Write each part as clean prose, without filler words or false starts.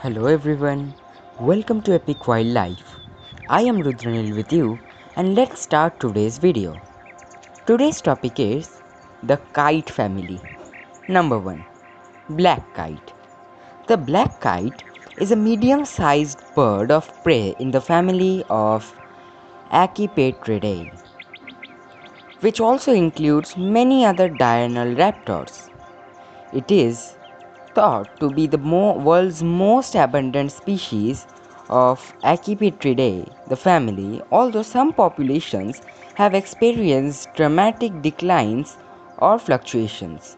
Hello everyone, welcome to Epic Wildlife. I am Rudranil with you and let's start today's video. Today's topic is the kite family. Number 1. Black kite. The black kite is a medium-sized bird of prey in the family of Accipitridae, which also includes many other diurnal raptors. It is thought to be the world's most abundant species of Accipitridae, the family, although some populations have experienced dramatic declines or fluctuations.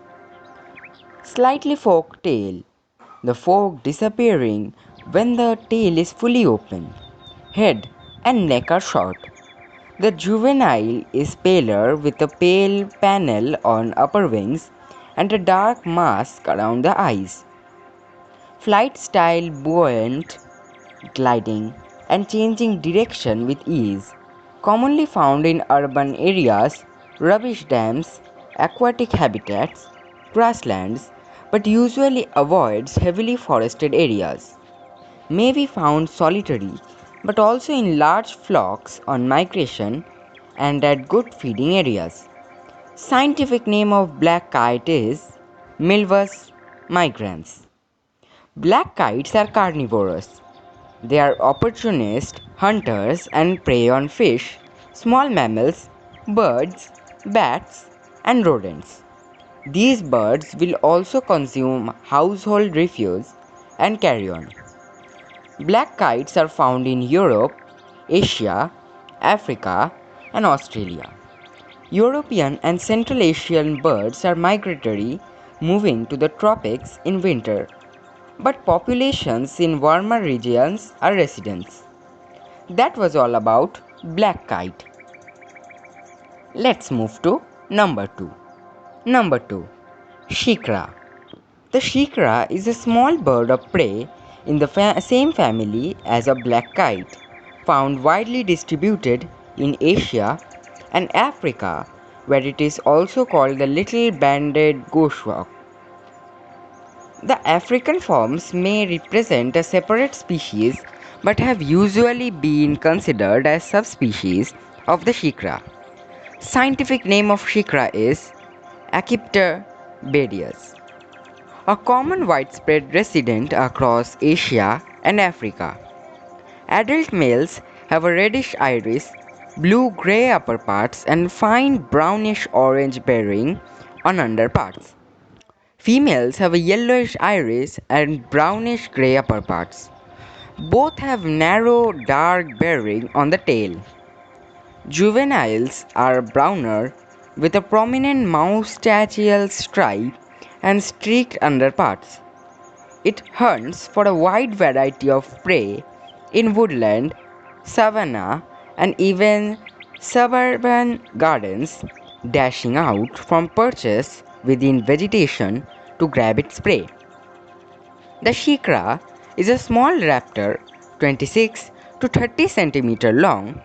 Slightly forked tail. The fork disappearing when the tail is fully open. Head and neck are short. The juvenile is paler with a pale panel on upper wings and a dark mask around the eyes. Flight style buoyant, gliding, and changing direction with ease, commonly found in urban areas, rubbish dams, aquatic habitats, grasslands, but usually avoids heavily forested areas. May be found solitary, but also in large flocks on migration and at good feeding areas. Scientific name of black kite is Milvus migrans. Black kites are carnivorous. They are opportunist hunters and prey on fish, small mammals, birds, bats, and rodents. These birds will also consume household refuse and carrion. Black kites are found in Europe, Asia, Africa, and Australia. European and Central Asian birds are migratory, moving to the tropics in winter, but populations in warmer regions are residents. That was all about black kite. Let's move to number 2. Number 2. Shikra. The shikra is a small bird of prey in the same family as a black kite, found widely distributed in Asia and Africa, where it is also called the little banded goshawk. The African forms may represent a separate species but have usually been considered as subspecies of the shikra. Scientific name of shikra is Achypter badius, a common widespread resident across Asia and Africa. Adult males have a reddish iris, blue-gray upperparts and fine brownish-orange barring on underparts. Females have a yellowish iris and brownish-gray upperparts. Both have narrow, dark barring on the tail. Juveniles are browner with a prominent moustachial stripe and streaked underparts. It hunts for a wide variety of prey in woodland, savanna, and even suburban gardens, dashing out from perches within vegetation to grab its prey. The shikra is a small raptor 26 to 30 cm long,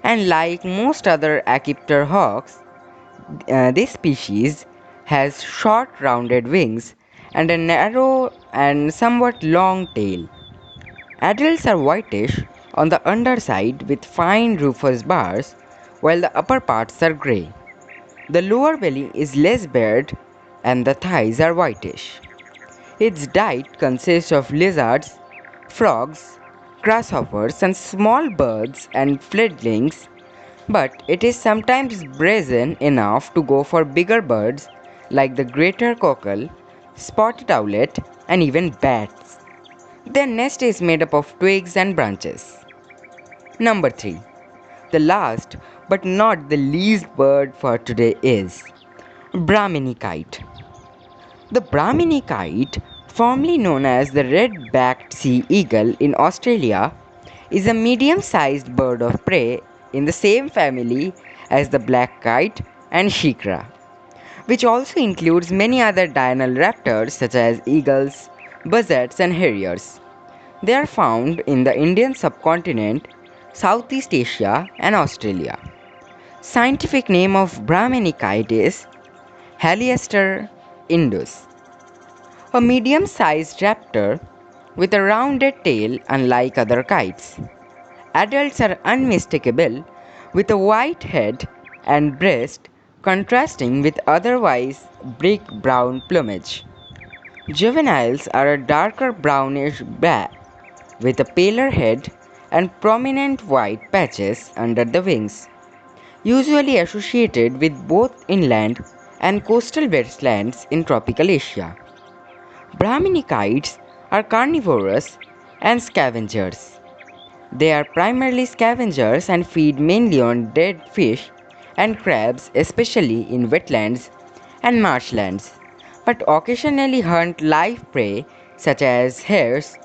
and like most other Achypter hawks, this species has short rounded wings and a narrow and somewhat long tail. Adults are whitish on the underside with fine rufous bars, while the upper parts are grey. The lower belly is less bared and the thighs are whitish. Its diet consists of lizards, frogs, grasshoppers, and small birds and fledglings, but it is sometimes brazen enough to go for bigger birds like the greater cockle, spotted owlet, and even bats. Their nest is made up of twigs and branches. Number 3. The last but not the least bird for today is Brahminy kite. The Brahminy kite, formerly known as the red-backed sea eagle in Australia, is a medium-sized bird of prey in the same family as the black kite and shikra, which also includes many other diurnal raptors such as eagles, buzzards, and harriers. They are found in the Indian subcontinent, Southeast Asia, and Australia. Scientific name of Brahminy kite is Haliaster indus. A medium-sized raptor with a rounded tail unlike other kites. Adults are unmistakable with a white head and breast contrasting with otherwise brick brown plumage. Juveniles are a darker brownish black with a paler head and prominent white patches under the wings, usually associated with both inland and coastal wetlands in tropical Asia. Brahmini kites are carnivorous and scavengers. They are primarily scavengers and feed mainly on dead fish and crabs, especially in wetlands and marshlands, but occasionally hunt live prey such as hares,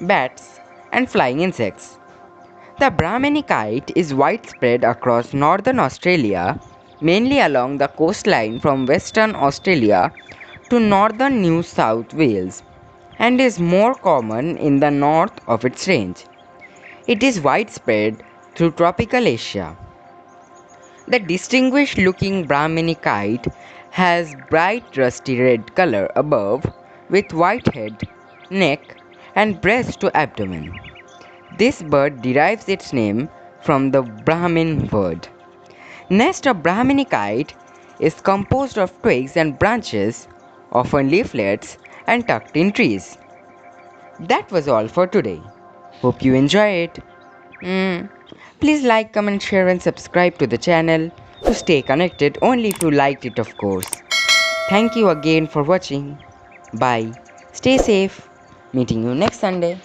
bats, and flying insects. The Brahmini kite is widespread across northern Australia, mainly along the coastline from Western Australia to northern New South Wales, and is more common in the north of its range. It is widespread through tropical Asia. The distinguished looking Brahmini kite has bright rusty red color above with white head, neck, and breast to abdomen. This bird derives its name from the Brahmin word. Nest of Brahmini kite is composed of twigs and branches, often leaflets, and tucked in trees. That was all for today. Hope you enjoy it. Mm. Please like, comment, share, and subscribe to the channel to stay connected only if you liked it, of course. Thank you again for watching. Bye. Stay safe. Meeting you next Sunday.